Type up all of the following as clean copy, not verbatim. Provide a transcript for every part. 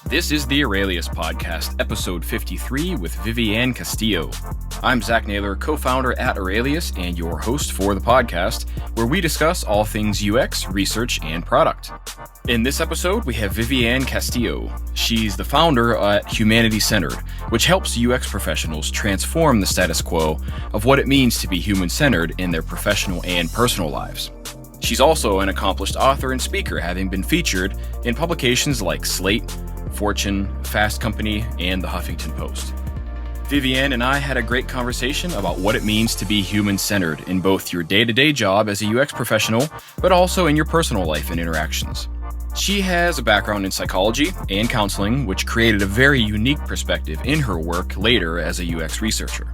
This is the Aurelius Podcast, episode 53 with Vivianne Castillo. I'm Zach Naylor, co-founder at Aurelius and your host for the podcast, where we discuss all things UX, research, and product. In this episode, we have Vivianne Castillo. She's the founder at Hmnty Cntrd, which helps UX professionals transform the status quo of what it means to be human-centered in their professional and personal lives. She's also an accomplished author and speaker, having been featured in publications like Slate, Fortune, Fast Company, and the Huffington Post. Vivianne and I had a great conversation about what it means to be human-centered in both your day-to-day job as a UX professional, but also in your personal life and interactions. She has a background in psychology and counseling, which created a very unique perspective in her work later as a UX researcher.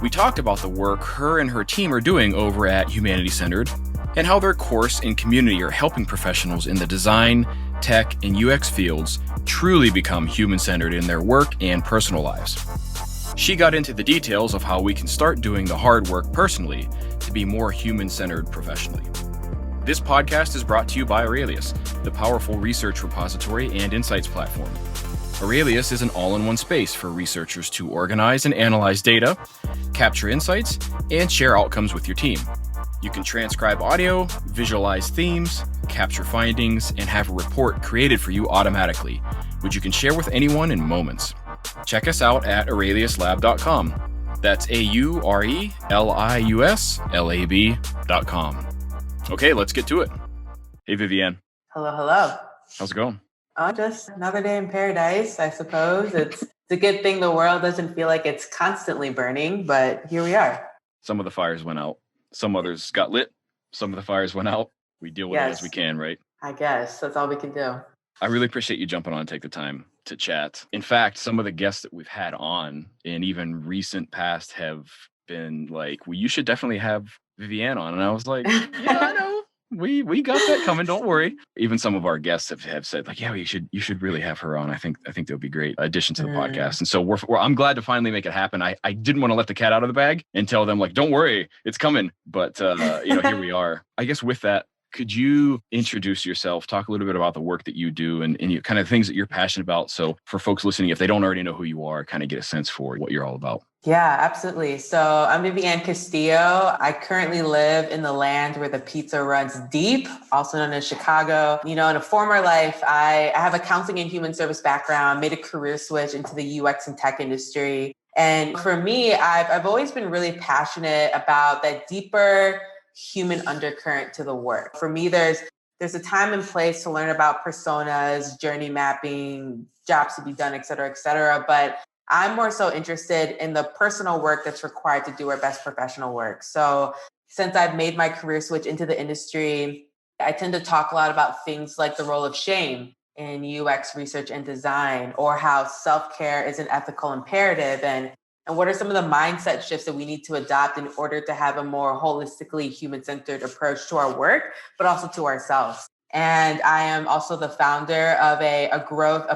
We talked about the work her and her team are doing over at Hmnty Cntrd and how their course and community are helping professionals in the design, tech, and UX fields truly become human-centered in their work and personal lives. She got into the details of how we can start doing the hard work personally to be more human-centered professionally. This podcast is brought to you by Aurelius, the powerful research repository and insights platform. Aurelius is an all-in-one space for researchers to organize and analyze data, capture insights, and share outcomes with your team. You can transcribe audio, visualize themes, capture findings, and have a report created for you automatically, which you can share with anyone in moments. Check us out at aureliuslab.com. That's aureliuslab.com. Okay, let's get to it. Hey, Vivianne. Hello. How's it going? Just another day in paradise, I suppose. It's a good thing the world doesn't feel like it's constantly burning, but here we are. Some of the fires went out. Some others got lit. Some of the fires went out. We deal with it as we can, right? I guess that's all we can do. I really appreciate you jumping on and take the time to chat. In fact, some of the guests that we've had on in even recent past have been like, well, you should definitely have Vivianne on. And I was like, yeah, I know. We got that coming. Don't worry. Even some of our guests have said like, yeah, you should really have her on. I think that would be a great addition to the podcast. And so I'm glad to finally make it happen. I didn't want to let the cat out of the bag and tell them like, don't worry, it's coming. But here we are. I guess with that, could you introduce yourself, talk a little bit about the work that you do and you kind of things that you're passionate about? So for folks listening, if they don't already know who you are, kind of get a sense for what you're all about. Yeah, absolutely. So I'm Vivianne Castillo. I currently live in the land where the pizza runs deep, also known as Chicago. In a former life, I have a counseling and human service background, made a career switch into the UX and tech industry. And for me, I've always been really passionate about that deeper human undercurrent to the work. For me, there's a time and place to learn about personas, journey mapping, jobs to be done, et cetera, but I'm more so interested in the personal work that's required to do our best professional work. So since I've made my career switch into the industry, I tend to talk a lot about things like the role of shame in UX research and design, or how self-care is an ethical imperative, and what are some of the mindset shifts that we need to adopt in order to have a more holistically human-centered approach to our work, but also to ourselves. And I am also the founder of a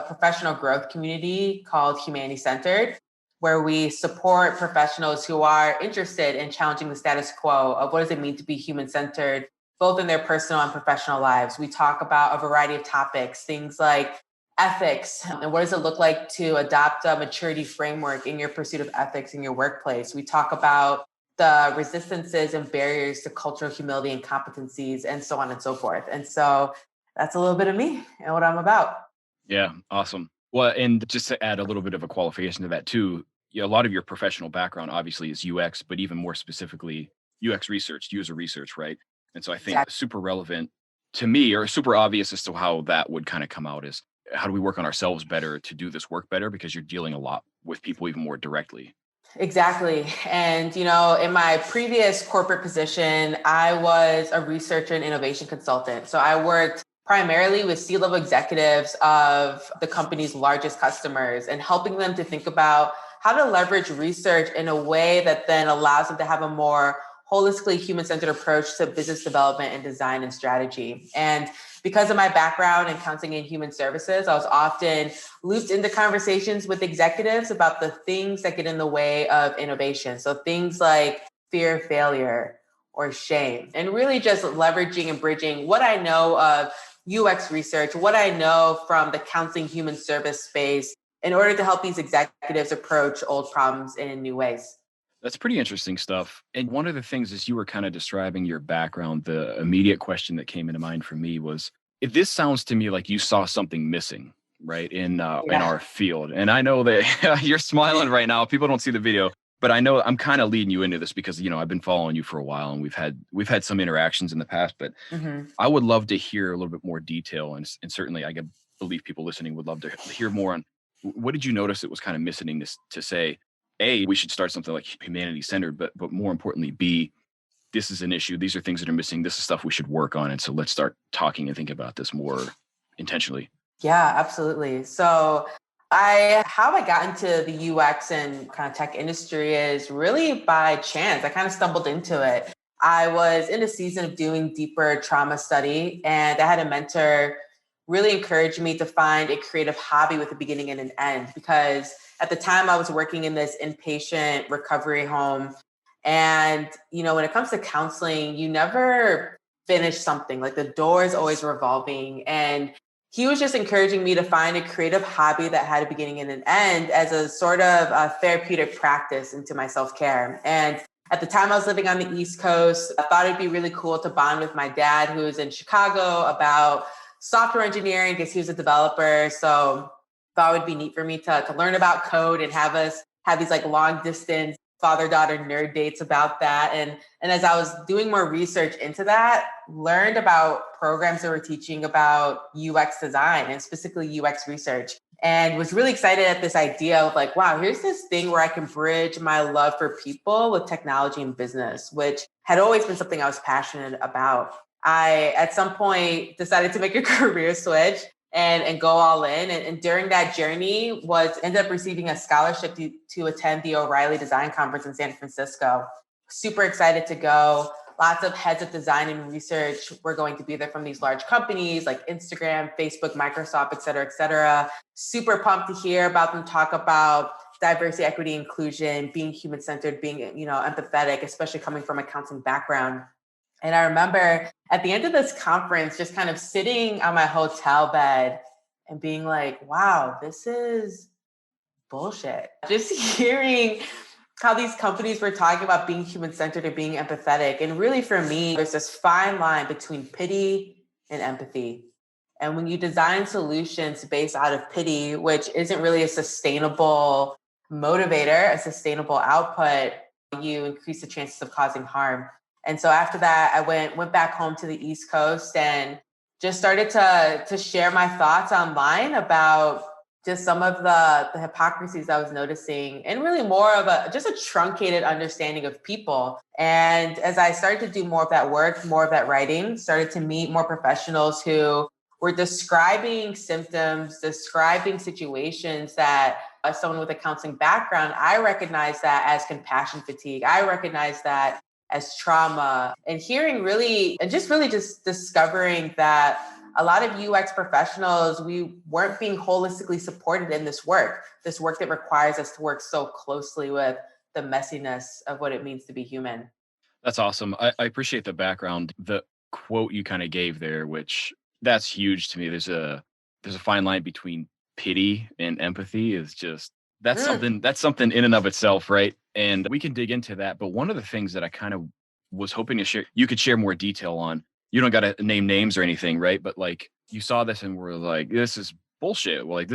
professional growth community called Hmnty Cntrd, where we support professionals who are interested in challenging the status quo of what does it mean to be human-centered, both in their personal and professional lives. We talk about a variety of topics, things like ethics, and what does it look like to adopt a maturity framework in your pursuit of ethics in your workplace. We talk about the resistances and barriers to cultural humility and competencies, and so on and so forth. And so that's a little bit of me and what I'm about. Yeah, awesome. Well, and just to add a little bit of a qualification to that too, a lot of your professional background obviously is UX, but even more specifically, UX research, user research, right? And so I think super relevant to me, or super obvious as to how that would kind of come out is, how do we work on ourselves better to do this work better? Because you're dealing a lot with people even more directly. Exactly. And, in my previous corporate position, I was a researcher and innovation consultant. So I worked primarily with C-level executives of the company's largest customers and helping them to think about how to leverage research in a way that then allows them to have a more holistically human-centered approach to business development and design and strategy. And because of my background in counseling and human services, I was often looped into conversations with executives about the things that get in the way of innovation. So things like fear of failure or shame, and really just leveraging and bridging what I know of UX research, what I know from the counseling human service space in order to help these executives approach old problems in new ways. That's pretty interesting stuff. And one of the things as you were kind of describing your background, the immediate question that came into mind for me was, if this sounds to me like you saw something missing, right, in Yeah. our field. And I know that you're smiling right now. People don't see the video, but I know I'm kind of leading you into this because, I've been following you for a while and we've had some interactions in the past, but Mhm. I would love to hear a little bit more detail. And certainly believe people listening would love to hear more on what did you notice that was kind of missing this to say, A, we should start something like Hmnty Cntrd, but more importantly, B, this is an issue. These are things that are missing. This is stuff we should work on. And so let's start talking and think about this more intentionally. Yeah, absolutely. So how I got into the UX and kind of tech industry is really by chance. I kind of stumbled into it. I was in a season of doing deeper trauma study, and I had a mentor really encourage me to find a creative hobby with a beginning and an end, because at the time I was working in this inpatient recovery home. And, when it comes to counseling, you never finish something. Like, the door is always revolving. And he was just encouraging me to find a creative hobby that had a beginning and an end as a sort of a therapeutic practice into my self-care. And at the time I was living on the East Coast, I thought it'd be really cool to bond with my dad, who is in Chicago, about software engineering because he was a developer. So thought it would be neat for me to learn about code and have us have these like long distance father-daughter nerd dates about that. And as I was doing more research into that, learned about programs that were teaching about UX design and specifically UX research, and was really excited at this idea of like, wow, here's this thing where I can bridge my love for people with technology and business, which had always been something I was passionate about. I, at some point, decided to make a career switch and go all in. And during that journey ended up receiving a scholarship to attend the O'Reilly Design Conference in San Francisco. Super excited to go. Lots of heads of design and research were going to be there from these large companies like Instagram, Facebook, Microsoft, et cetera, et cetera. Super pumped to hear about them talk about diversity, equity, inclusion, being human-centered, being, empathetic, especially coming from a counseling background. And I remember at the end of this conference, just kind of sitting on my hotel bed and being like, wow, this is bullshit. Just hearing how these companies were talking about being human-centered and being empathetic. And really for me, there's this fine line between pity and empathy. And when you design solutions based out of pity, which isn't really a sustainable motivator, a sustainable output, you increase the chances of causing harm. And so after that, I went back home to the East Coast and just started to share my thoughts online about just some of the hypocrisies I was noticing, and really more of just a truncated understanding of people. And as I started to do more of that work, more of that writing, started to meet more professionals who were describing symptoms, describing situations that, as someone with a counseling background, I recognize that as compassion fatigue. I recognize that as trauma, and hearing really, and just really just discovering that a lot of UX professionals, we weren't being holistically supported in this work that requires us to work so closely with the messiness of what it means to be human. That's awesome. I appreciate the background. The quote you kind of gave there, which that's huge to me. There's a fine line between pity and empathy is just Mm. that's something in and of itself, right? And we can dig into that. But one of the things that I kind of was hoping to share, you could share more detail on. You don't got to name names or anything, right? But like you saw this and we're like, this is bullshit. Well, like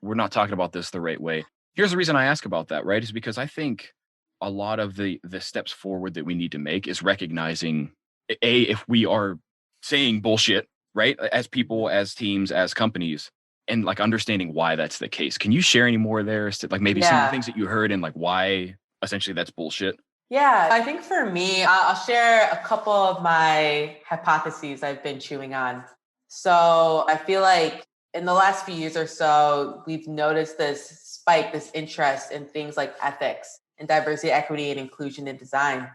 we're not talking about this the right way. Here's the reason I ask about that, right? Is because I think a lot of the steps forward that we need to make is recognizing if we are saying bullshit, right, as people, as teams, as companies, and like understanding why that's the case. Can you share any more there as to like maybe some of the Yeah. things that you heard and like why essentially that's bullshit? Yeah, I think for me, I'll share a couple of my hypotheses I've been chewing on. So I feel like in the last few years or so, we've noticed this spike, this interest in things like ethics and diversity, equity, and inclusion in design.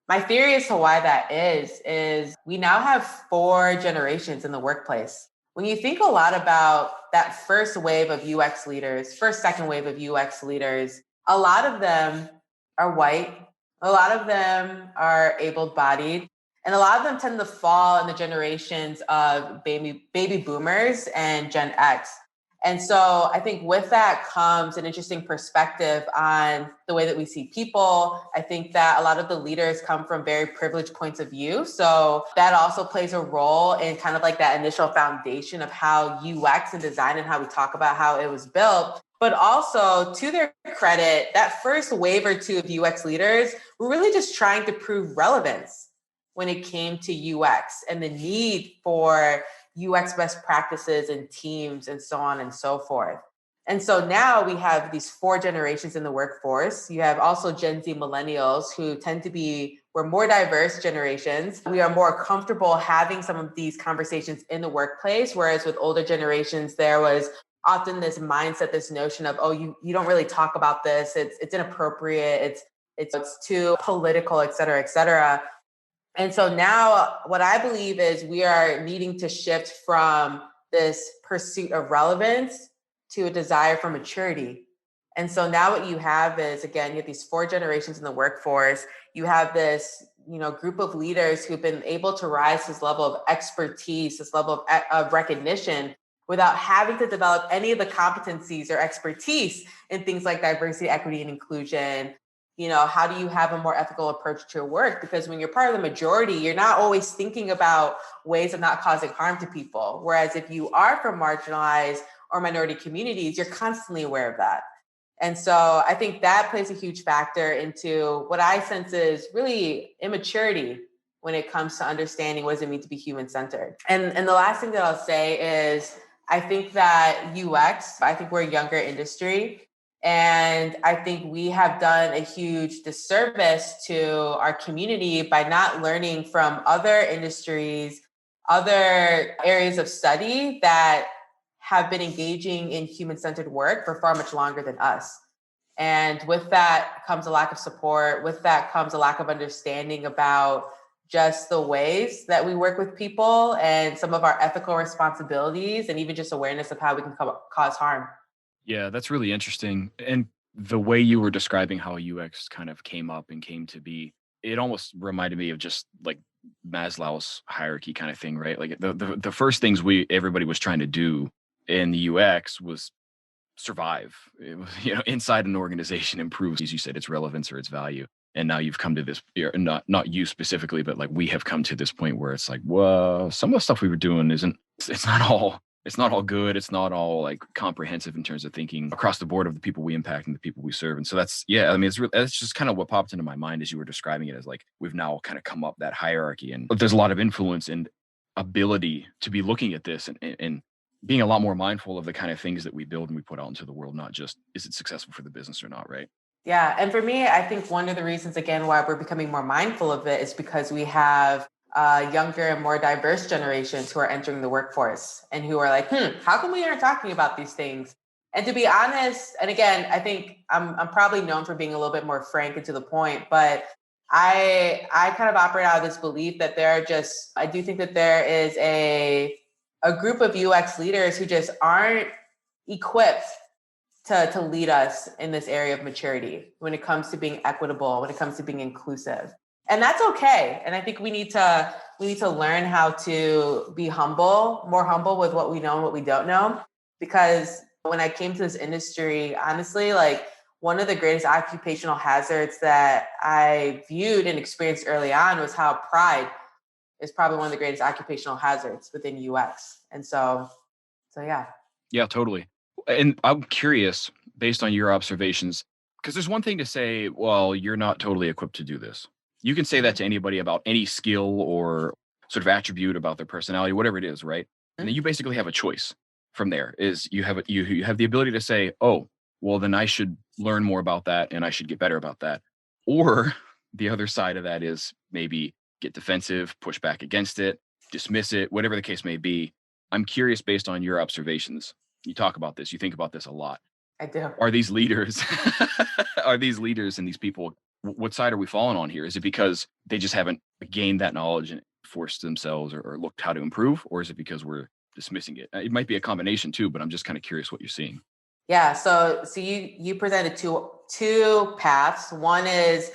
My theory as to why that is we now have 4 generations in the workplace. When you think a lot about that first wave of UX leaders, first, second wave of UX leaders, a lot of them are white. A lot of them are able-bodied. And a lot of them tend to fall in the generations of baby boomers and Gen X. And so I think with that comes an interesting perspective on the way that we see people. I think that a lot of the leaders come from very privileged points of view. So that also plays a role in kind of like that initial foundation of how UX and design and how we talk about how it was built. But also, to their credit, that first wave or two of UX leaders were really just trying to prove relevance when it came to UX and the need for UX best practices and teams and so on and so forth. And so now we have these 4 generations in the workforce. You have also Gen Z millennials who tend to be, we're more diverse generations. We are more comfortable having some of these conversations in the workplace, whereas with older generations, there was often this mindset, this notion of, oh, you don't really talk about this. It's inappropriate. It's too political, et cetera, et cetera. And so now what I believe is we are needing to shift from this pursuit of relevance to a desire for maturity. And so now what you have is, again, you have these 4 generations in the workforce. You have this, group of leaders who've been able to rise to this level of expertise, this level of recognition without having to develop any of the competencies or expertise in things like diversity, equity, and inclusion. How do you have a more ethical approach to your work? Because when you're part of the majority, you're not always thinking about ways of not causing harm to people. Whereas if you are from marginalized or minority communities, you're constantly aware of that. And so I think that plays a huge factor into what I sense is really immaturity when it comes to understanding what does it mean to be human-centered. And the last thing that I'll say is, I think that UX, I think we're a younger industry. And I think we have done a huge disservice to our community by not learning from other industries, other areas of study that have been engaging in human-centered work for far much longer than us. And with that comes a lack of support. With that comes a lack of understanding about just the ways that we work with people and some of our ethical responsibilities, and even just awareness of how we can cause harm. Yeah, that's really interesting. And the way you were describing how UX kind of came up and came to be, it almost reminded me of just like Maslow's hierarchy kind of thing, right? Like the first things everybody was trying to do in the UX was survive. It was, inside an organization, improve, as you said, its relevance or its value. And now you've come to this, not you specifically, but like we have come to this point where it's like, well, some of the stuff we were doing it's not all good. It's not all like comprehensive in terms of thinking across the board of the people we impact and the people we serve. And so that's just kind of what popped into my mind as you were describing it, as like we've now kind of come up that hierarchy, and there's a lot of influence and ability to be looking at this and being a lot more mindful of the kind of things that we build and we put out into the world, not just is it successful for the business or not, right? Yeah. And for me, I think one of the reasons, again, why we're becoming more mindful of it is because we have younger and more diverse generations who are entering the workforce and who are like, how come we aren't talking about these things? And to be honest, and again, I think I'm probably known for being a little bit more frank and to the point, but I kind of operate out of this belief that I do think that there is a group of UX leaders who just aren't equipped to lead us in this area of maturity when it comes to being equitable, when it comes to being inclusive. And that's okay. And I think we need to learn how to be more humble with what we know and what we don't know. Because when I came to this industry, honestly, like one of the greatest occupational hazards that I viewed and experienced early on was how pride is probably one of the greatest occupational hazards within UX. And so yeah. Yeah, totally. And I'm curious, based on your observations, because there's one thing to say, well, you're not totally equipped to do this. You can say that to anybody about any skill or sort of attribute about their personality, whatever it is, right? And then you basically have a choice from there. Is you have the ability to say, oh, well, then I should learn more about that and I should get better about that. Or the other side of that is maybe get defensive, push back against it, dismiss it, whatever the case may be. I'm curious, based on your observations. You talk about this, you think about this a lot. I do. Are these leaders, and these people, what side are we falling on here? Is it because they just haven't gained that knowledge and forced themselves or looked how to improve? Or is it because we're dismissing it? It might be a combination too, but I'm just kind of curious what you're seeing. Yeah. So you presented two paths. One is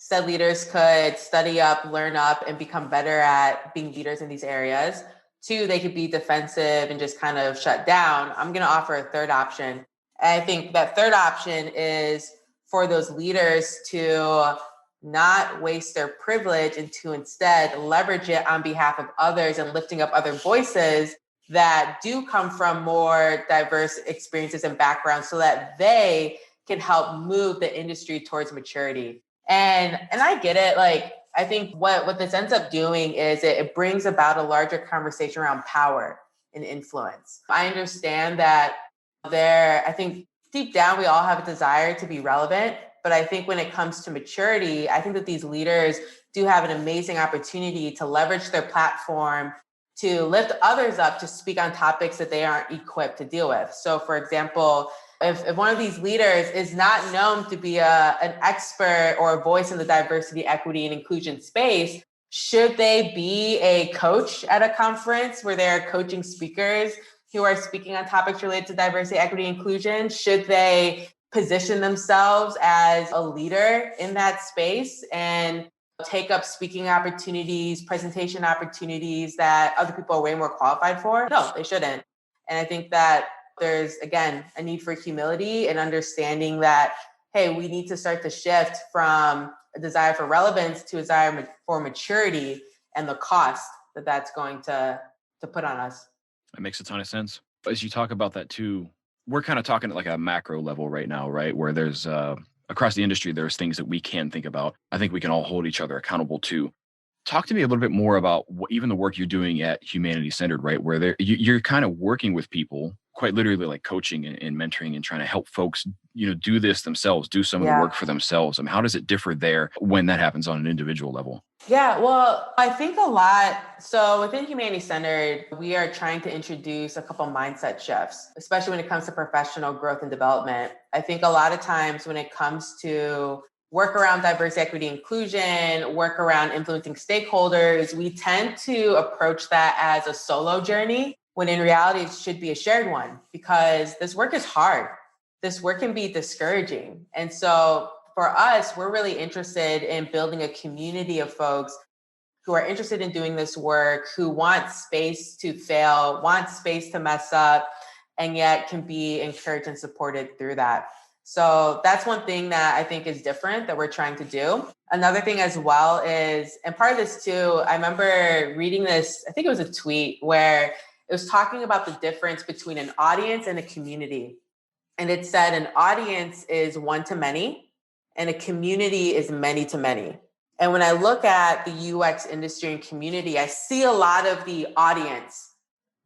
said leaders could study up, learn up, and become better at being leaders in these areas. 2, they could be defensive and just kind of shut down. I'm going to offer a third option. And I think that third option is for those leaders to not waste their privilege and to instead leverage it on behalf of others and lifting up other voices that do come from more diverse experiences and backgrounds so that they can help move the industry towards maturity. And I get it. Like, I think what this ends up doing is it brings about a larger conversation around power and influence. I understand that I think deep down, we all have a desire to be relevant. But I think when it comes to maturity, I think that these leaders do have an amazing opportunity to leverage their platform to lift others up to speak on topics that they aren't equipped to deal with. So, for example, if one of these leaders is not known to be an expert or a voice in the diversity, equity, and inclusion space, should they be a coach at a conference where they're coaching speakers who are speaking on topics related to diversity, equity, and inclusion? Should they position themselves as a leader in that space and take up speaking opportunities, presentation opportunities that other people are way more qualified for? No, they shouldn't. And I think that there's, again, a need for humility and understanding that, hey, we need to start to shift from a desire for relevance to a desire for maturity and the cost that that's going to put on us. That makes a ton of sense. As you talk about that too, we're kind of talking at like a macro level right now, right? Where there's across the industry, there's things that we can think about. I think we can all hold each other accountable to. Talk to me a little bit more about even the work you're doing at Hmnty Cntrd, right? Where you're kind of working with people, quite literally like coaching and mentoring and trying to help folks, do this themselves, do some of the work for themselves. I mean, how does it differ there when that happens on an individual level? Yeah, well, I think a lot. So within Hmnty Cntrd, we are trying to introduce a couple mindset shifts, especially when it comes to professional growth and development. I think a lot of times when it comes to work around diversity, equity, inclusion, work around influencing stakeholders, we tend to approach that as a solo journey, when in reality, it should be a shared one, because this work is hard. This work can be discouraging. And so for us, we're really interested in building a community of folks who are interested in doing this work, who want space to fail, want space to mess up, and yet can be encouraged and supported through that. So that's one thing that I think is different that we're trying to do. Another thing as well is, and part of this too, I remember reading this, I think it was a tweet where it was talking about the difference between an audience and a community. And it said an audience is one to many and a community is many to many. And when I look at the UX industry and community, I see a lot of the audience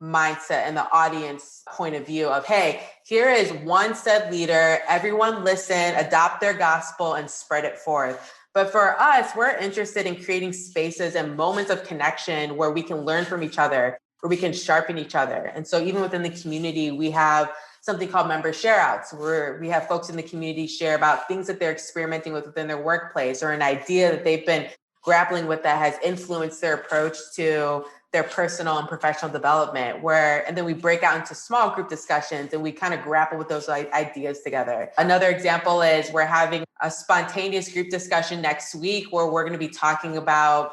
mindset and the audience point of view of, hey, here is one said leader, everyone listen, adopt their gospel and spread it forth. But for us, we're interested in creating spaces and moments of connection where we can learn from each other, where we can sharpen each other. And so even within the community, we have something called member share outs, where we have folks in the community share about things that they're experimenting with within their workplace or an idea that they've been grappling with that has influenced their approach to their personal and professional development, and then we break out into small group discussions and we kind of grapple with those ideas together. Another example is we're having a spontaneous group discussion next week where we're going to be talking about,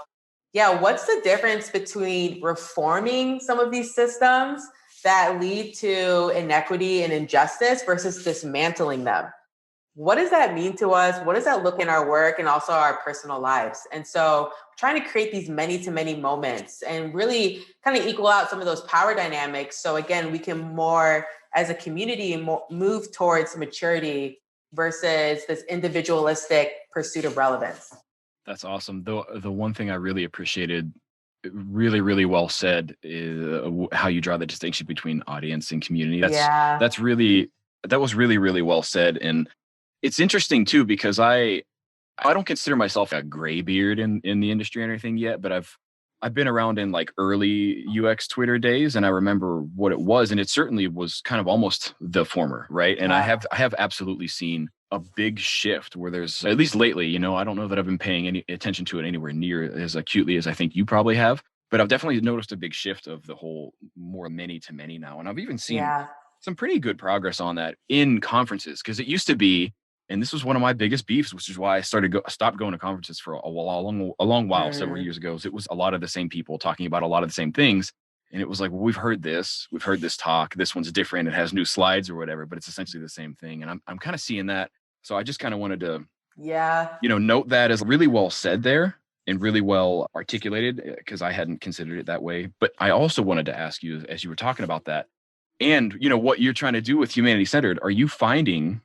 what's the difference between reforming some of these systems that lead to inequity and injustice versus dismantling them? What does that mean to us? What does that look in our work and also our personal lives? And so trying to create these many to many moments and really kind of equal out some of those power dynamics. So again, we can more as a community move towards maturity versus this individualistic pursuit of relevance. That's awesome. The one thing I really appreciated, really, really well said, is how you draw the distinction between audience and community. That was really, really well said. And it's interesting too, because I don't consider myself a gray beard in the industry or anything yet, but I've been around in like early UX Twitter days, and I remember what it was, and it certainly was kind of almost the former, right? And I have absolutely seen a big shift where there's, at least lately, I don't know that I've been paying any attention to it anywhere near as acutely as I think you probably have, but I've definitely noticed a big shift of the whole more many to many now. And I've even seen some pretty good progress on that in conferences, because it used to be, And this was one of my biggest beefs, which is why I stopped going to conferences for a long while, several years ago. It was a lot of the same people talking about a lot of the same things. And it was like, well, we've heard this talk. This one's different. It has new slides or whatever, but it's essentially the same thing. And I'm kind of seeing that. So I just kind of wanted to, note that as really well said there and really well articulated, because I hadn't considered it that way. But I also wanted to ask you, as you were talking about that, and what you're trying to do with Hmnty Cntrd, are you finding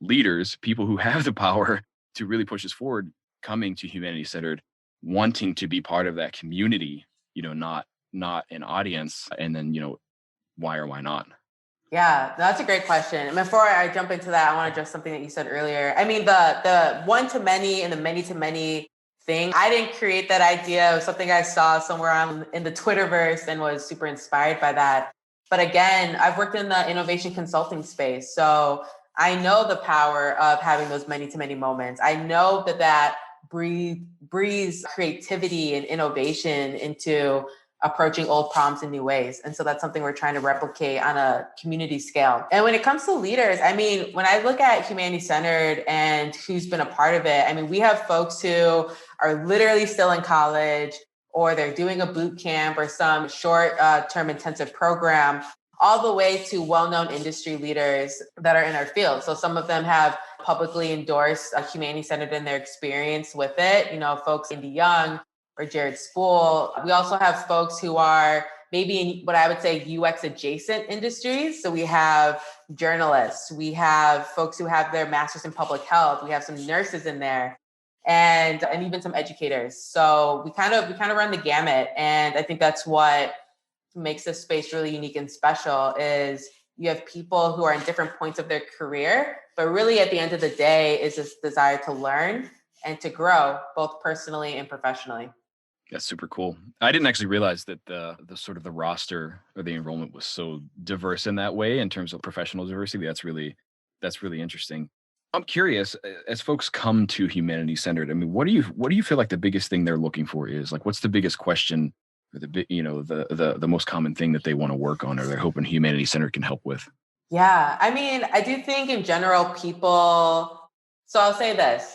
leaders, people who have the power to really push us forward, coming to Hmnty Cntrd, wanting to be part of that community, not an audience, and then, why or why not? Yeah, that's a great question. And before I jump into that, I want to address something that you said earlier. I mean, the one to many and the many to many thing, I didn't create that idea. It was something I saw somewhere in the Twitterverse and was super inspired by that. But again, I've worked in the innovation consulting space. So I know the power of having those many to many moments. I know that breathes creativity and innovation into approaching old problems in new ways. And so that's something we're trying to replicate on a community scale. And when it comes to leaders, I mean, when I look at Hmnty Cntrd and who's been a part of it, I mean, we have folks who are literally still in college, or they're doing a boot camp or some short-term intensive program, all the way to well-known industry leaders that are in our field. So some of them have publicly endorsed Hmnty Cntrd in their experience with it. Folks Andy Young or Jared Spool. We also have folks who are maybe in what I would say UX adjacent industries. So we have journalists, we have folks who have their master's in public health, we have some nurses in there, and even some educators. So we kind of run the gamut. And I think that's what makes this space really unique and special, is you have people who are in different points of their career, but really at the end of the day is this desire to learn and to grow, both personally and professionally. That's super cool. I didn't actually realize that the sort of the roster or the enrollment was so diverse in that way in terms of professional diversity. That's really interesting. I'm curious, as folks come to Hmnty Cntrd, I mean, what do you feel like the biggest thing they're looking for is? Like, what's the biggest question, or the most common thing that they want to work on, or they're hoping Hmnty Cntrd can help with? Yeah, I mean, I do think in general people, so I'll say this.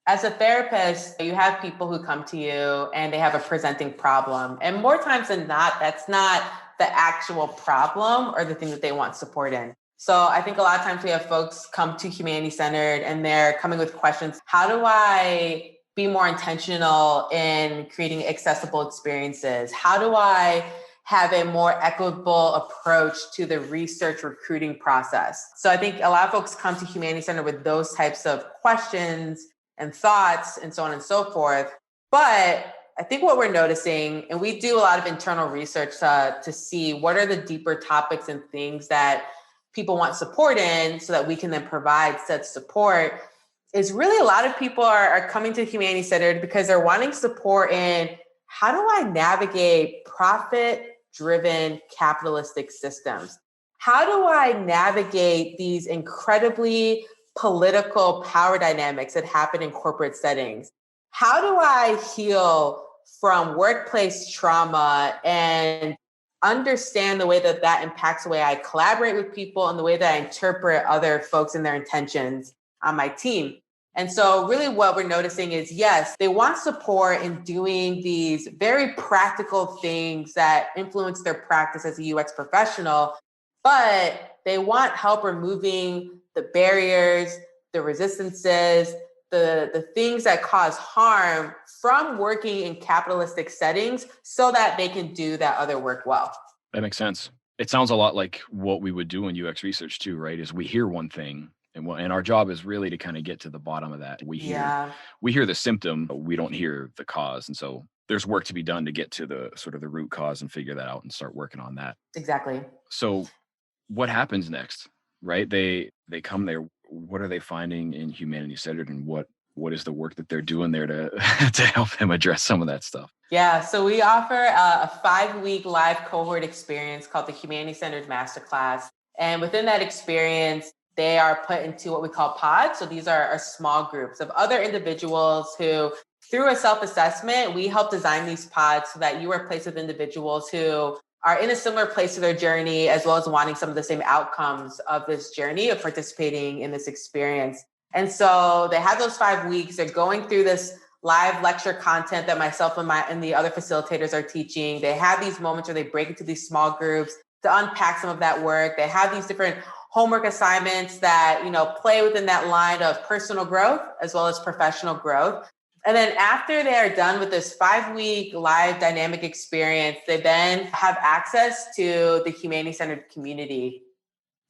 As a therapist, you have people who come to you and they have a presenting problem. And more times than not, that's not the actual problem or the thing that they want support in. So I think a lot of times we have folks come to Hmnty Cntrd and they're coming with questions. How do I be more intentional in creating accessible experiences? How do I have a more equitable approach to the research recruiting process? So I think a lot of folks come to Hmnty Cntrd with those types of questions and thoughts and so on and so forth. But I think what we're noticing, and we do a lot of internal research to see what are the deeper topics and things that people want support in so that we can then provide said support, is really a lot of people are coming to Hmnty Cntrd because they're wanting support in how do I navigate profit-driven capitalistic systems? How do I navigate these incredibly political power dynamics that happen in corporate settings? How do I heal from workplace trauma and understand the way that impacts the way I collaborate with people and the way that I interpret other folks and their intentions on my team? And so really what we're noticing is, yes, they want support in doing these very practical things that influence their practice as a UX professional, but they want help removing the barriers, the resistances, the things that cause harm from working in capitalistic settings so that they can do that other work well. That makes sense. It sounds a lot like what we would do in UX research too, right? Is we hear one thing, and our job is really to kind of get to the bottom of that. We hear the symptom, but we don't hear the cause. And so there's work to be done to get to the sort of the root cause and figure that out and start working on that. Exactly. So what happens next, right? They come there. What are they finding in Hmnty Cntrd, and what is the work that they're doing there to to help them address some of that stuff? Yeah, so we offer a 5-week live cohort experience called the Hmnty Cntrd Masterclass. And within that experience, they are put into what we call pods. So these are small groups of other individuals who, through a self-assessment, we help design these pods so that you are placed with individuals who are in a similar place to their journey, as well as wanting some of the same outcomes of this journey of participating in this experience. And so they have those 5 weeks. They're going through this live lecture content that myself and the other facilitators are teaching. They have these moments where they break into these small groups to unpack some of that work. They have these different homework assignments that, play within that line of personal growth as well as professional growth. And then after they are done with this 5-week live dynamic experience, they then have access to the Hmnty Cntrd community.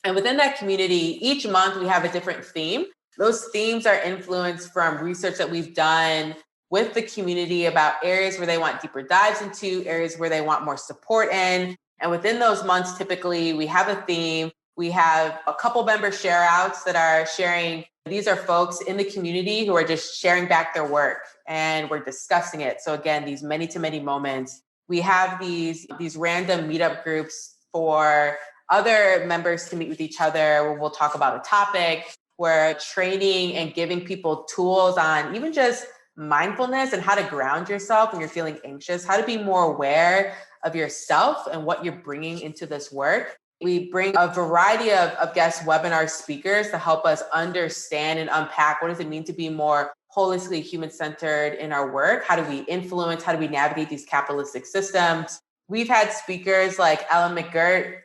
And within that community, each month we have a different theme. Those themes are influenced from research that we've done with the community about areas where they want deeper dives into, areas where they want more support in. And within those months, typically we have a theme. We have a couple member share outs that are sharing. These are folks in the community who are just sharing back their work and we're discussing it. So again, these many to many moments. We have these random meetup groups for other members to meet with each other where we'll talk about a topic. We're training and giving people tools on even just mindfulness and how to ground yourself when you're feeling anxious, how to be more aware of yourself and what you're bringing into this work. We bring a variety of guest webinar speakers to help us understand and unpack what does it mean to be more holistically human-centered in our work? How do we influence? How do we navigate these capitalistic systems? We've had speakers like Ellen McGirt,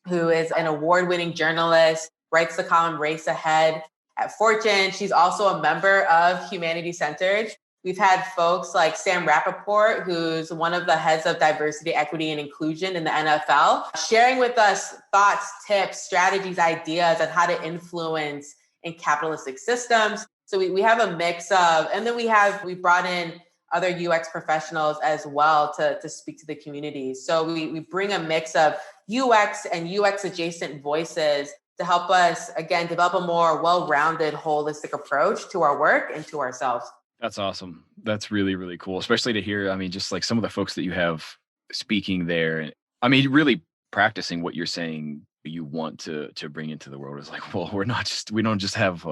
who is an award-winning journalist, writes the column Race Ahead at Fortune. She's also a member of Hmnty Cntrd. We've had folks like Sam Rappaport, who's one of the heads of diversity, equity, and inclusion in the NFL, sharing with us thoughts, tips, strategies, ideas on how to influence in capitalistic systems. So we have a mix of, and then we brought in other UX professionals as well to speak to the community. So we bring a mix of UX and UX adjacent voices to help us, again, develop a more well-rounded, holistic approach to our work and to ourselves. That's awesome. That's really, really cool, especially to hear, just like some of the folks that you have speaking there. Really practicing what you're saying you want to bring into the world is like, well, we don't just have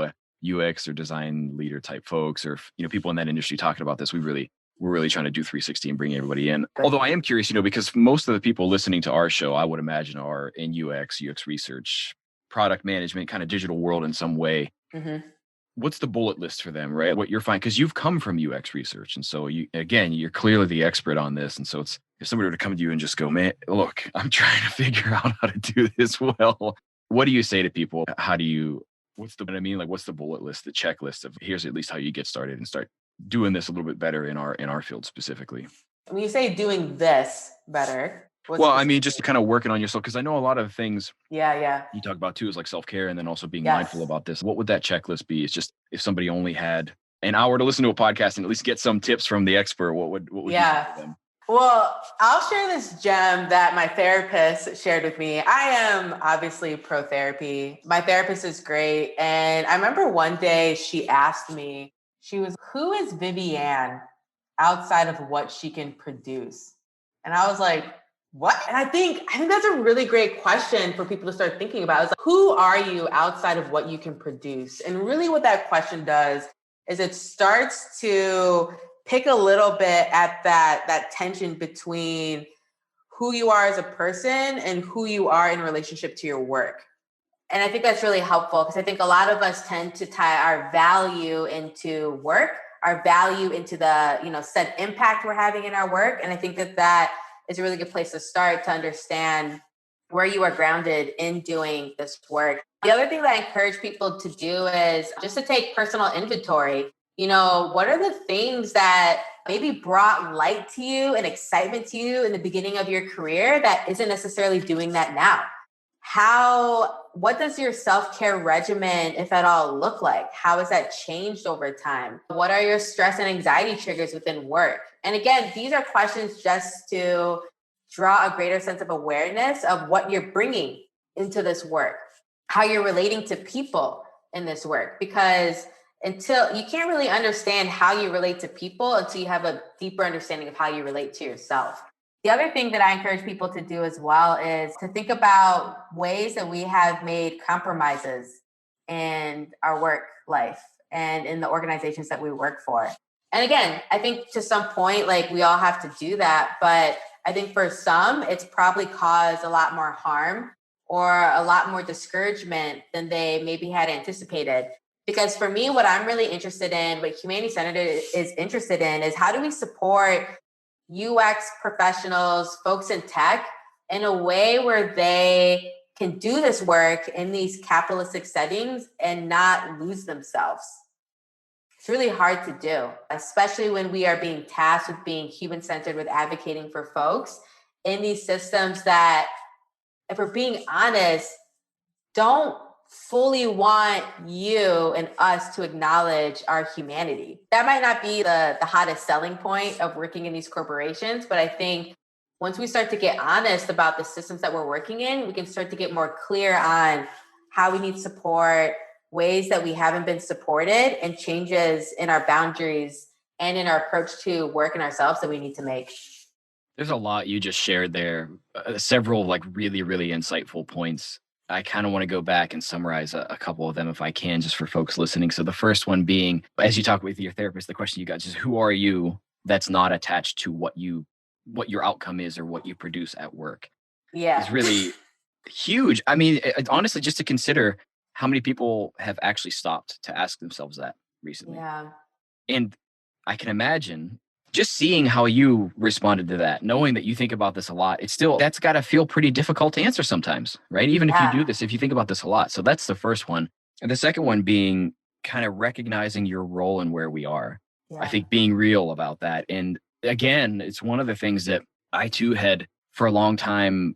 UX or design leader type folks or, people in that industry talking about this. We're really trying to do 360 and bring everybody in. Although I am curious, because most of the people listening to our show, I would imagine are in UX research, product management, kind of digital world in some way. Mm-hmm. What's the bullet list for them, right? What you're finding, because you've come from UX research. And so you're clearly the expert on this. And so it's, if somebody were to come to you and just go, man, look, I'm trying to figure out how to do this well. What do you say to people? What's the bullet list, the checklist of here's at least how you get started and start doing this a little bit better in our field specifically? When you say doing this better, just kind of working on yourself, because I know a lot of things you talk about too is like self-care and then also being mindful about this. What would that checklist be? It's just if somebody only had an hour to listen to a podcast and at least get some tips from the expert, what would you say to them? Well, I'll share this gem that my therapist shared with me. I am obviously pro therapy. My therapist is great. And I remember one day she asked me, who is Vivianne outside of what she can produce? And I was like, what? And I think that's a really great question for people to start thinking about. It's like, who are you outside of what you can produce? And really what that question does is it starts to pick a little bit at that tension between who you are as a person and who you are in relationship to your work. And I think that's really helpful because I think a lot of us tend to tie our value into work, our value into the, set impact we're having in our work. And I think that is a really good place to start to understand where you are grounded in doing this work. The other thing that I encourage people to do is just to take personal inventory. What are the things that maybe brought light to you and excitement to you in the beginning of your career that isn't necessarily doing that now? What does your self-care regimen, if at all, look like? How has that changed over time? What are your stress and anxiety triggers within work? And again, these are questions just to draw a greater sense of awareness of what you're bringing into this work, how you're relating to people in this work, because until you can't really understand how you relate to people until you have a deeper understanding of how you relate to yourself. The other thing that I encourage people to do as well is to think about ways that we have made compromises in our work life and in the organizations that we work for. And again, I think to some point, we all have to do that. But I think for some, it's probably caused a lot more harm or a lot more discouragement than they maybe had anticipated. Because for me, what I'm really interested in, what Hmnty Cntrd is interested in, is how do we support UX professionals, folks in tech, in a way where they can do this work in these capitalistic settings and not lose themselves. It's really hard to do, especially when we are being tasked with being human-centered, with advocating for folks in these systems that, if we're being honest, don't fully want you and us to acknowledge our humanity. That might not be the hottest selling point of working in these corporations, but I think once we start to get honest about the systems that we're working in, we can start to get more clear on how we need support, ways that we haven't been supported, and changes in our boundaries and in our approach to work and ourselves that we need to make. There's a lot you just shared there, several like really, really insightful points. I kind of want to go back and summarize a couple of them if I can, just for folks listening. So the first one being, as you talk with your therapist, the question you got is, who are you that's not attached to what your outcome is or what you produce at work? Yeah. Is really huge. I mean, honestly, just to consider how many people have actually stopped to ask themselves that recently. Yeah. And I can imagine just seeing how you responded to that, knowing that you think about this a lot, that's got to feel pretty difficult to answer sometimes, right? Even if you do this, if you think about this a lot. So that's the first one. And the second one being kind of recognizing your role and where we are. Yeah. I think being real about that. And again, it's one of the things that I too had for a long time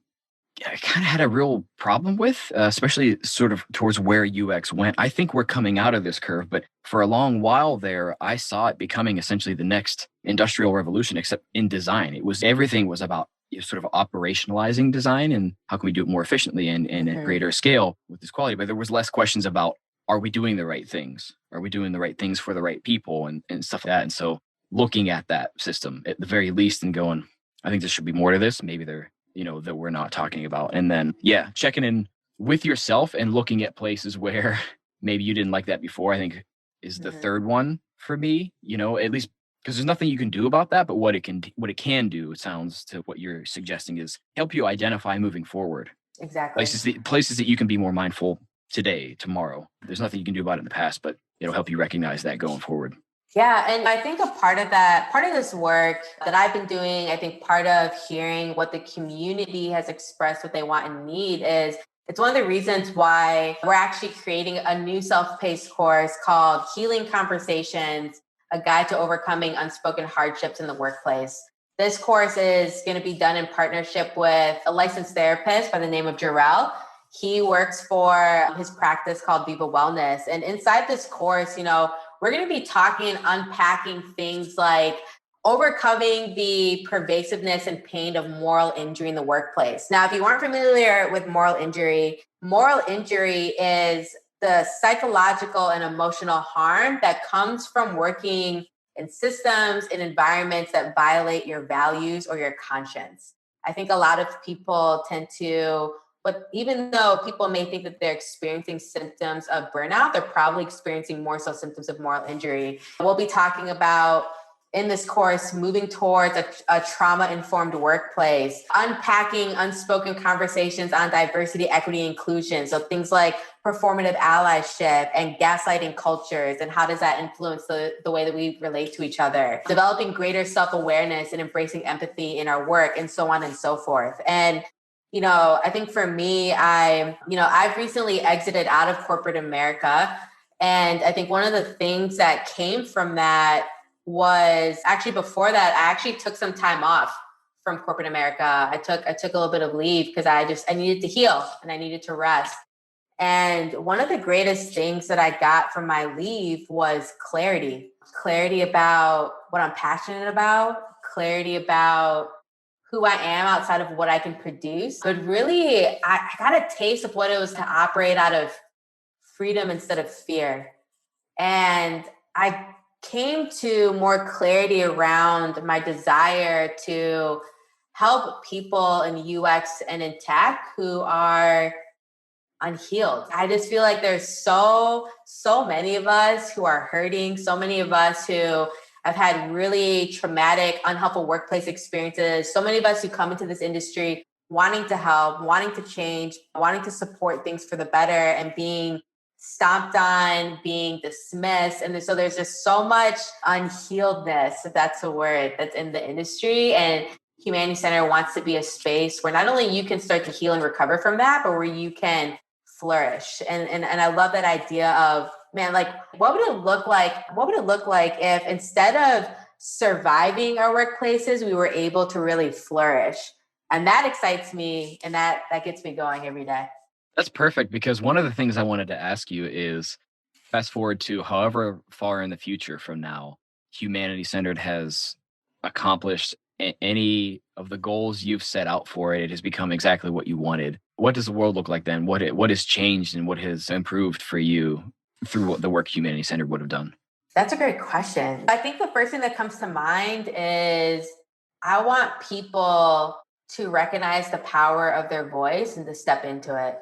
I kind of had a real problem with, especially sort of towards where UX went. I think we're coming out of this curve, but for a long while there, I saw it becoming essentially the next industrial revolution, except in design. Everything was about sort of operationalizing design and how can we do it more efficiently and at greater scale with this quality. But there was less questions about, are we doing the right things? Are we doing the right things for the right people and stuff like that? And so looking at that system at the very least and going, I think there should be more to this. Maybe that we're not talking about. And then, checking in with yourself and looking at places where maybe you didn't like that before, I think is the third one for me, at least because there's nothing you can do about that, but what it can do, it sounds to what you're suggesting, is help you identify moving forward. Exactly. Places that you can be more mindful today, tomorrow. There's nothing you can do about it in the past, but it'll help you recognize that going forward. Yeah. And I think a part of this work that I've been doing, I think part of hearing what the community has expressed, what they want and need, is it's one of the reasons why we're actually creating a new self-paced course called Healing Conversations, a guide to overcoming unspoken hardships in the workplace. This course is going to be done in partnership with a licensed therapist by the name of Jarrell. He works for his practice called Viva Wellness. And inside this course, we're going to be talking and unpacking things like overcoming the pervasiveness and pain of moral injury in the workplace. Now, if you aren't familiar with moral injury is the psychological and emotional harm that comes from working in systems, in environments that violate your values or your conscience. I think a lot of people tend to, but even though people may think that they're experiencing symptoms of burnout, they're probably experiencing more so symptoms of moral injury. We'll be talking about in this course, moving towards a trauma-informed workplace, unpacking unspoken conversations on diversity, equity, inclusion. So things like performative allyship and gaslighting cultures, and how does that influence the way that we relate to each other, developing greater self-awareness and embracing empathy in our work, and so on and so forth. And I think for me, I've recently exited out of corporate America. And I think one of the things that came from that was actually before that, I actually took some time off from corporate America. I took a little bit of leave because I needed to heal and I needed to rest. And one of the greatest things that I got from my leave was clarity about what I'm passionate about, clarity about who I am outside of what I can produce. But really, I got a taste of what it was to operate out of freedom instead of fear. And I came to more clarity around my desire to help people in UX and in tech who are unhealed. I just feel like there's so many of us who are hurting, so many of us who have had really traumatic, unhelpful workplace experiences, so many of us who come into this industry wanting to help, wanting to change, wanting to support things for the better, and being stomped on, being dismissed. And so there's just so much unhealedness, if that's a word, that's in the industry. And Hmnty Cntrd wants to be a space where not only you can start to heal and recover from that, but where you can flourish. And I love that idea of, man, like, what would it look like? What would it look like if instead of surviving our workplaces, we were able to really flourish? And that excites me, and that gets me going every day. That's perfect, because one of the things I wanted to ask you is, fast forward to however far in the future from now, Hmnty Cntrd has accomplished any of the goals you've set out for it. It has become exactly what you wanted. What does the world look like then? What has changed and what has improved for you through what the work Hmnty Cntrd would have done? That's a great question. I think the first thing that comes to mind is I want people to recognize the power of their voice and to step into it.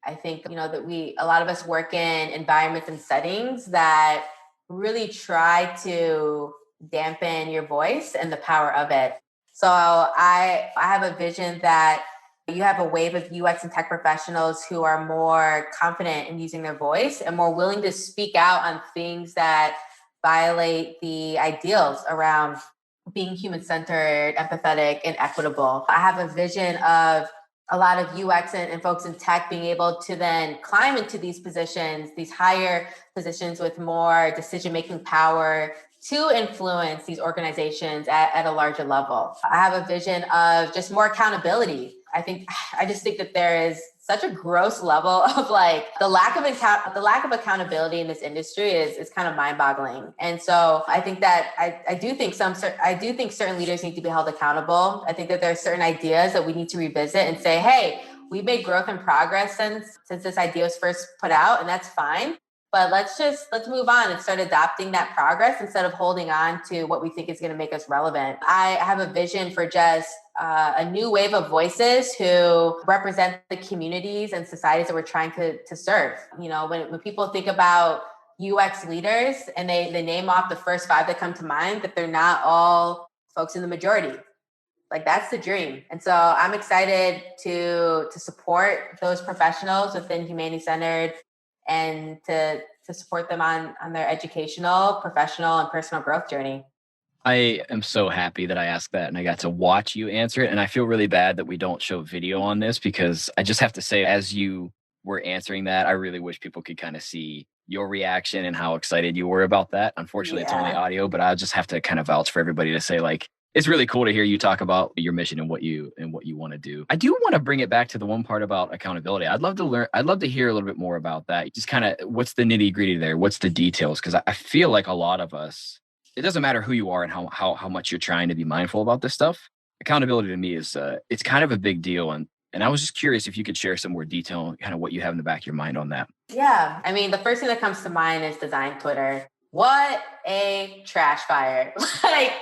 I think, that a lot of us work in environments and settings that really try to dampen your voice and the power of it. So I have a vision that you have a wave of UX and tech professionals who are more confident in using their voice and more willing to speak out on things that violate the ideals around being human-centered, empathetic, and equitable. I have a vision of a lot of UX and folks in tech being able to then climb into these positions, these higher positions with more decision-making power to influence these organizations at a larger level. I have a vision of just more accountability. I just think that there is such a gross level of like the lack of accountability in this industry is kind of mind-boggling. And so I think that I do think certain leaders need to be held accountable. I think that there are certain ideas that we need to revisit and say, hey, we've made growth and progress since this idea was first put out, and that's fine. But let's move on and start adopting that progress instead of holding on to what we think is going to make us relevant. I have a vision for just a new wave of voices who represent the communities and societies that we're trying to serve. When people think about UX leaders and they name off the first 5 that come to mind, that they're not all folks in the majority. Like, that's the dream. And so I'm excited to support those professionals within Hmnty Cntrd and to support them on their educational, professional, and personal growth journey. I am so happy that I asked that and I got to watch you answer it. And I feel really bad that we don't show video on this, because I just have to say, as you were answering that, I really wish people could kind of see your reaction and how excited you were about that. Unfortunately, It's only audio, but I just have to kind of vouch for everybody to say, like, it's really cool to hear you talk about your mission and what you want to do. I do want to bring it back to the one part about accountability. I'd love to hear a little bit more about that. Just kind of, what's the nitty gritty there? What's the details? Because I feel like a lot of us, it doesn't matter who you are and how much you're trying to be mindful about this stuff. Accountability to me is it's kind of a big deal. And I was just curious if you could share some more detail, kind of what you have in the back of your mind on that. Yeah. I mean, the first thing that comes to mind is design Twitter. What a trash fire. Like,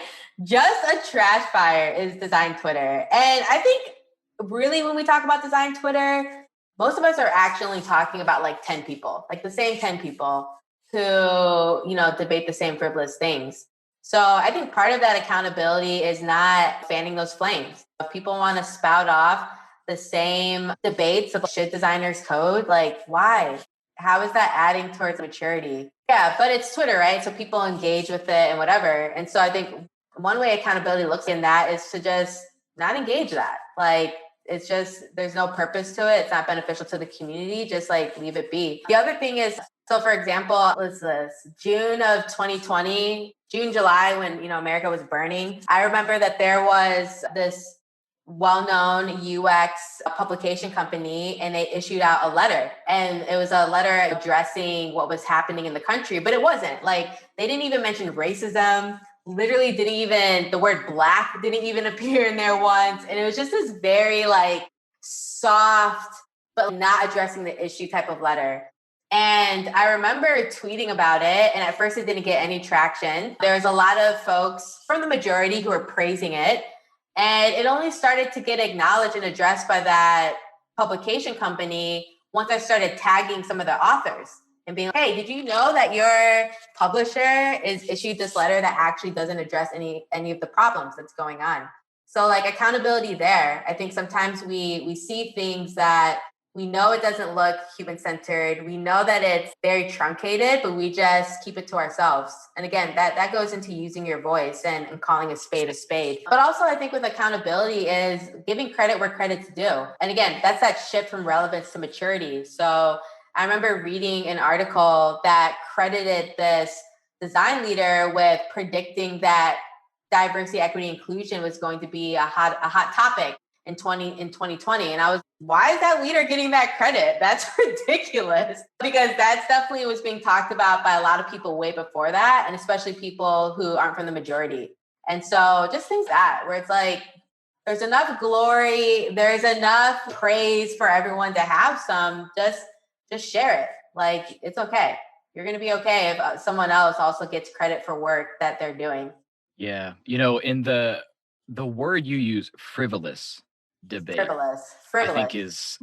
just a trash fire is design Twitter. And I think really when we talk about design Twitter, most of us are actually talking about like 10 people, like the same 10 people who, debate the same frivolous things. So I think part of that accountability is not fanning those flames. If people want to spout off the same debates of should designers code, like, why? How is that adding towards maturity? Yeah, but it's Twitter, right? So people engage with it and whatever. And so I think one way accountability looks in that is to just not engage that. Like, it's just, there's no purpose to it. It's not beneficial to the community. Just like leave it be. The other thing is, so for example, what's this? June of 2020, July, when, America was burning. I remember that there was this well-known UX publication company, and they issued out a letter, and it was a letter addressing what was happening in the country, but it wasn't like, they didn't even mention racism. Literally the word Black didn't even appear in there once. And it was just this very like soft, but not addressing the issue type of letter. And I remember tweeting about it. And at first it didn't get any traction. There was a lot of folks from the majority who were praising it. And it only started to get acknowledged and addressed by that publication company once I started tagging some of the authors and being like, hey, did you know that your publisher is issued this letter that actually doesn't address any of the problems that's going on? So like accountability there. I think sometimes we see things that We know it doesn't look human-centered. We know that it's very truncated, but we just keep it to ourselves. And again, that goes into using your voice and calling a spade a spade. But also I think with accountability is giving credit where credit's due. And again, that's that shift from relevance to maturity. So I remember reading an article that credited this design leader with predicting that diversity, equity, inclusion was going to be a hot topic in 2020. And I was, why is that leader getting that credit? That's ridiculous. Because that's definitely was being talked about by a lot of people way before that, and especially people who aren't from the majority. And so just things that where it's like, there's enough glory, there's enough praise for everyone to have some, just share it. Like, it's okay. You're going to be okay if someone else also gets credit for work that they're doing. Yeah. You know, in the word you use, frivolous debate, Frivolous.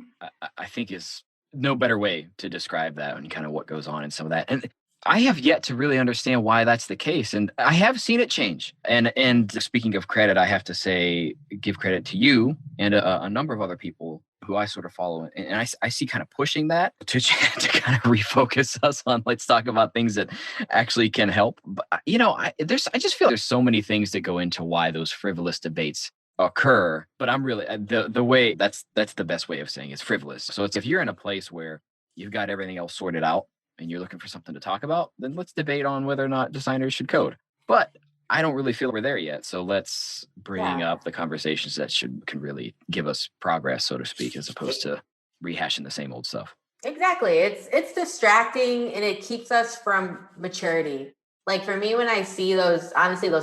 I think is no better way to describe that and kind of what goes on in some of that. And I have yet to really understand why that's the case. And I have seen it change. And speaking of credit, I have to say, give credit to you and a number of other people who I sort of follow. And I see kind of pushing that to kind of refocus us on, let's talk about things that actually can help. But, you know, I just feel there's so many things that go into why those frivolous debates occur. But I'm really, the way, that's the best way of saying it's frivolous. So it's if you're in a place where you've got everything else sorted out and you're looking for something to talk about, then let's debate on whether or not designers should code. But I don't really feel we're there yet. So let's bring up the conversations that can really give us progress, so to speak, as opposed to rehashing the same old stuff. Exactly. It's distracting and it keeps us from maturity. Like for me, when I see those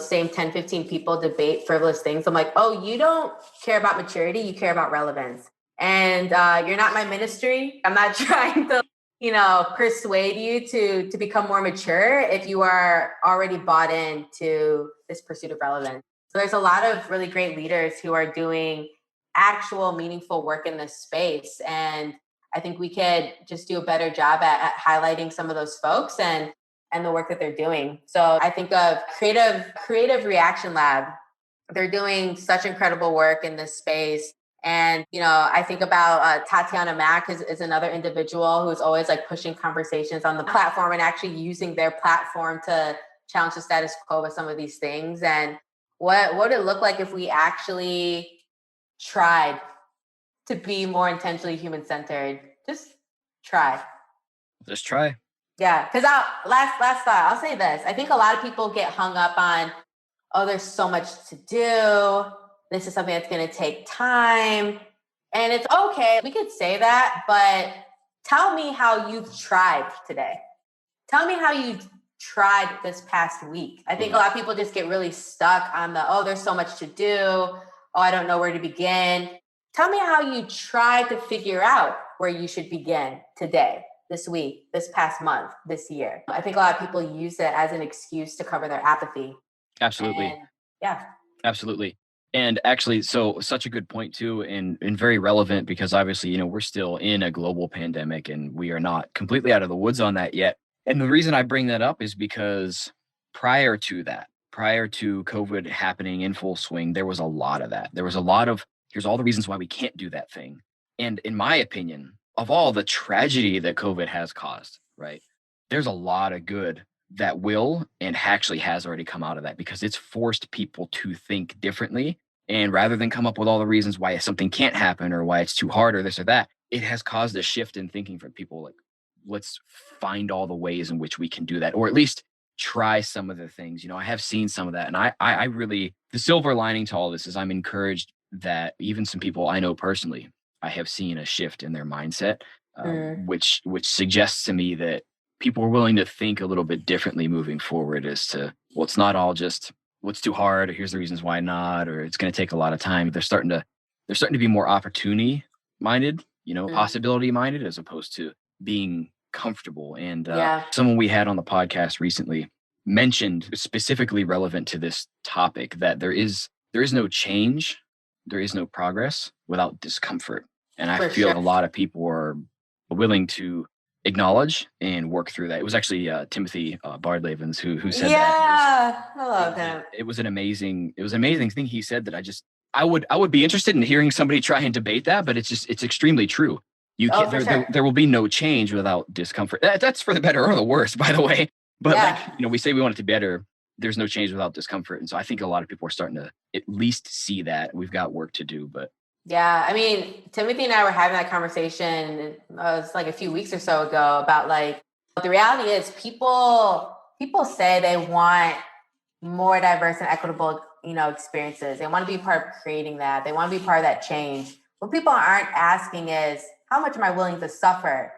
same 10, 15 people debate frivolous things, I'm like, oh, you don't care about maturity. You care about relevance. And you're not my ministry. I'm not trying to persuade you to become more mature if you are already bought into this pursuit of relevance. So there's a lot of really great leaders who are doing actual meaningful work in this space. And I think we could just do a better job at highlighting some of those folks and the work that they're doing. So I think of Creative Reaction Lab. They're doing such incredible work in this space. And, I think about Tatiana Mack is another individual who's always like pushing conversations on the platform and actually using their platform to challenge the status quo with some of these things. And what would it look like if we actually tried to be more intentionally human-centered? Just try. Yeah. Because last thought, I'll say this. I think a lot of people get hung up on, oh, there's so much to do. This is something that's going to take time. And it's okay. We could say that, but tell me how you've tried today. Tell me how you tried this past week. I think a lot of people just get really stuck on there's so much to do. Oh, I don't know where to begin. Tell me how you tried to figure out where you should begin today, this week, this past month, this year. I think a lot of people use it as an excuse to cover their apathy. Absolutely. And, absolutely. And actually, so such a good point too, and very relevant because obviously, we're still in a global pandemic and we are not completely out of the woods on that yet. And the reason I bring that up is because prior to COVID happening in full swing, there was a lot of that. There was a lot of, here's all the reasons why we can't do that thing. And in my opinion, of all the tragedy that COVID has caused, right, there's a lot of good that will and actually has already come out of that because it's forced people to think differently. And rather than come up with all the reasons why something can't happen or why it's too hard or this or that, it has caused a shift in thinking from people like, let's find all the ways in which we can do that, or at least try some of the things. I have seen some of that. And I really, the silver lining to all this is I'm encouraged that even some people I know personally, I have seen a shift in their mindset, which suggests to me that people are willing to think a little bit differently moving forward as to, well, it's not all just what's too hard, or here's the reasons why not, or it's going to take a lot of time. They're starting to be more opportunity minded, possibility minded, as opposed to being comfortable. And someone we had on the podcast recently mentioned, specifically relevant to this topic, that there is no change, there is no progress without discomfort. And I feel a lot of people are willing to acknowledge and work through that. It was actually Timothy Bardlavens who said that. Yeah, I love him. It was an amazing thing he said that I would be interested in hearing somebody try and debate that, but it's extremely true. You Oh, can't, for there, sure. there will be no change without discomfort. That's for the better or the worse, by the way. But Yeah. we say we want it to be better. There's no change without discomfort. And so I think a lot of people are starting to at least see that. We've got work to do, but Yeah, I mean, Timothy and I were having that conversation. It was like a few weeks or so ago about like the reality is people say they want more diverse and equitable, experiences. They want to be part of creating that. They want to be part of that change. What people aren't asking is, how much am I willing to suffer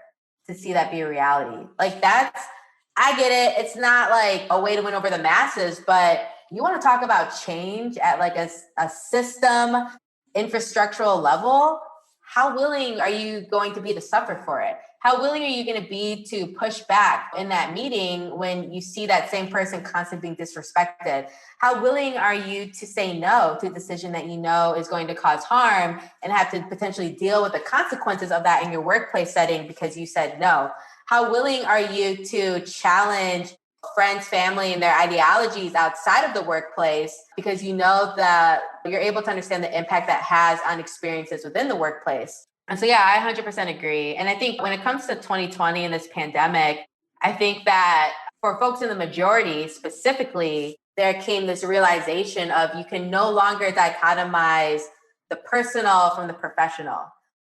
to see that be a reality? Like I get it. It's not like a way to win over the masses, but you want to talk about change at like a system infrastructural level. How willing are you going to be to suffer for it? How willing are you going to be to push back in that meeting when you see that same person constantly being disrespected? How willing are you to say no to a decision that you know is going to cause harm and have to potentially deal with the consequences of that in your workplace setting because you said no? How willing are you to challenge friends, family, and their ideologies outside of the workplace because you know that you're able to understand the impact that has on experiences within the workplace? And so, yeah, I 100% agree. And I think when it comes to 2020 and this pandemic, I think that for folks in the majority specifically, there came this realization of you can no longer dichotomize the personal from the professional.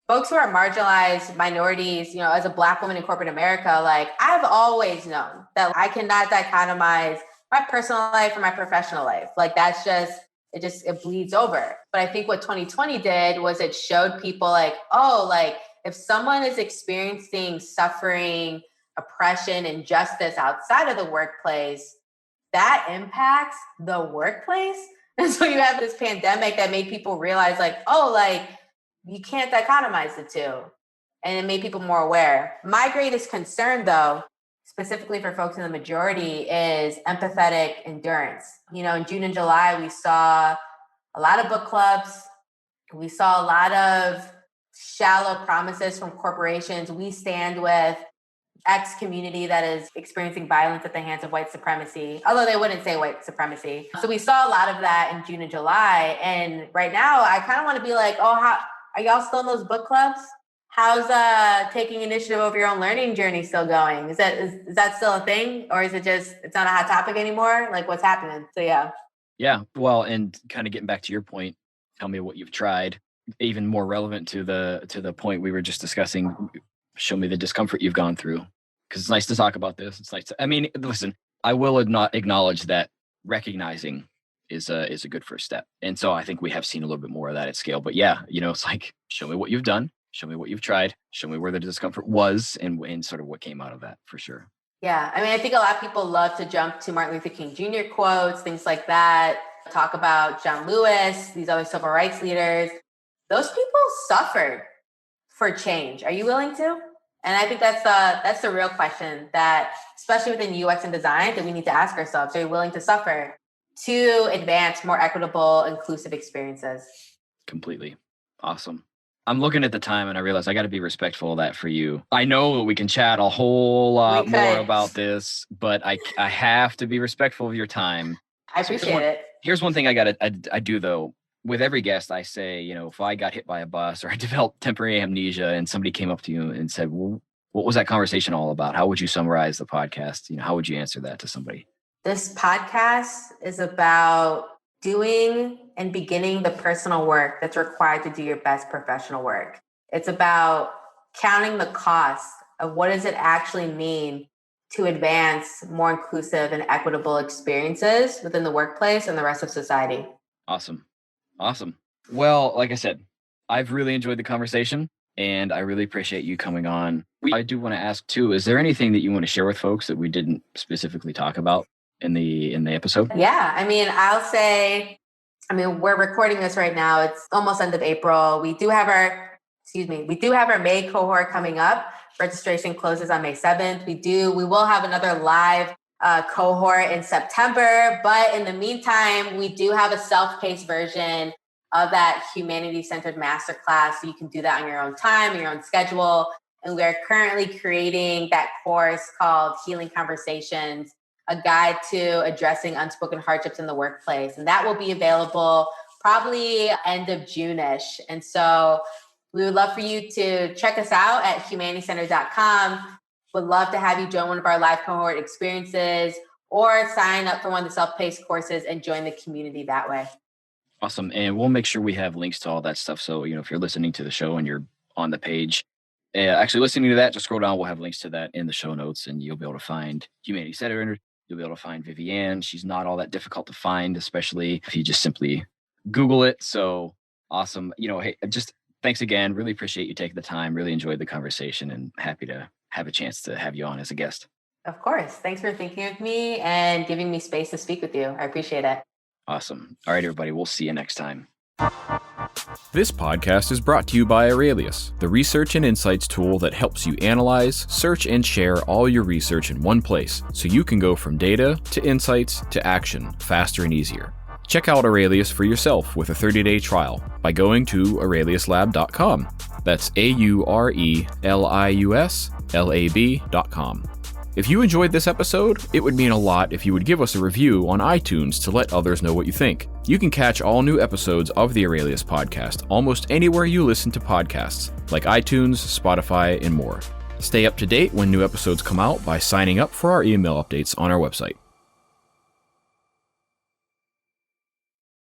Folks who are marginalized minorities, as a Black woman in corporate America, like I've always known that I cannot dichotomize my personal life from my professional life. Like it bleeds over. But I think what 2020 did was it showed people like, oh, like if someone is experiencing suffering, oppression, injustice outside of the workplace, that impacts the workplace. And so you have this pandemic that made people realize like, oh, like you can't dichotomize the two. And it made people more aware. My greatest concern though, specifically for folks in the majority, is empathetic endurance. In June and July, we saw a lot of book clubs. We saw a lot of shallow promises from corporations. We stand with X community that is experiencing violence at the hands of white supremacy, although they wouldn't say white supremacy. So we saw a lot of that in June and July. And right now, I kind of want to be like, oh, how are y'all still in those book clubs? How's taking initiative over your own learning journey still going? Is that still a thing? Or is it just, it's not a hot topic anymore? Like what's happening? So yeah. yeah. Well, and kind of getting back to your point, tell me what you've tried. Even more relevant to the point we were just discussing, show me the discomfort you've gone through. Because it's nice to talk about this. It's nice to, listen, I will not acknowledge that recognizing is a good first step. And so I think we have seen a little bit more of that at scale. But yeah, it's like, show me what you've done, show me what you've tried, show me where the discomfort was and sort of what came out of that for sure. Yeah. I mean, I think a lot of people love to jump to Martin Luther King Jr. quotes, things like that, talk about John Lewis, these other civil rights leaders. Those people suffered for change. Are you willing to? And I think that's the real question that, especially within UX and design, that we need to ask ourselves. Are you willing to suffer to advance more equitable, inclusive experiences? Completely. Awesome. I'm looking at the time and I realize I got to be respectful of that for you. I know that we can chat a whole lot more about this, but I have to be respectful of your time. I appreciate it. Here's one thing I do though. With every guest, I say, if I got hit by a bus or I developed temporary amnesia and somebody came up to you and said, well, what was that conversation all about? How would you summarize the podcast? How would you answer that to somebody? This podcast is about doing and beginning the personal work that's required to do your best professional work. It's about counting the cost of what does it actually mean to advance more inclusive and equitable experiences within the workplace and the rest of society. Awesome. Well, like I said, I've really enjoyed the conversation and I really appreciate you coming on. I do want to ask too, is there anything that you want to share with folks that we didn't specifically talk about in the episode? Yeah, I'll say, we're recording this right now. It's almost end of April. We do have our May cohort coming up. Registration closes on May 7th. We will have another live cohort in September. But in the meantime, we do have a self-paced version of that Hmnty Cntrd masterclass. So you can do that on your own time, your own schedule. And we are currently creating that course called Healing Conversations, a guide to addressing unspoken hardships in the workplace. And that will be available probably end of June-ish. And so We would love for you to check us out at hmntycntrd.com. Would love to have you join one of our live cohort experiences or sign up for one of the self-paced courses and join the community that way. Awesome. And we'll make sure we have links to all that stuff. So, if you're listening to the show and you're on the page, actually listening to that, just scroll down. We'll have links to that in the show notes, and you'll be able to find Hmnty Cntrd. You'll be able to find Vivianne. She's not all that difficult to find, especially if you just simply Google it. So awesome. Hey, just thanks again. Really appreciate you taking the time. Really enjoyed the conversation and happy to have a chance to have you on as a guest. Of course. Thanks for thinking of me and giving me space to speak with you. I appreciate it. Awesome. All right, everybody. We'll see you next time. This podcast is brought to you by Aurelius, the research and insights tool that helps you analyze, search, and share all your research in one place so you can go from data to insights to action faster and easier. Check out Aurelius for yourself with a 30-day trial by going to aureliuslab.com. That's AURELIUSLAB.com. If you enjoyed this episode, it would mean a lot if you would give us a review on iTunes to let others know what you think. You can catch all new episodes of the Aurelius podcast almost anywhere you listen to podcasts, like iTunes, Spotify, and more. Stay up to date when new episodes come out by signing up for our email updates on our website.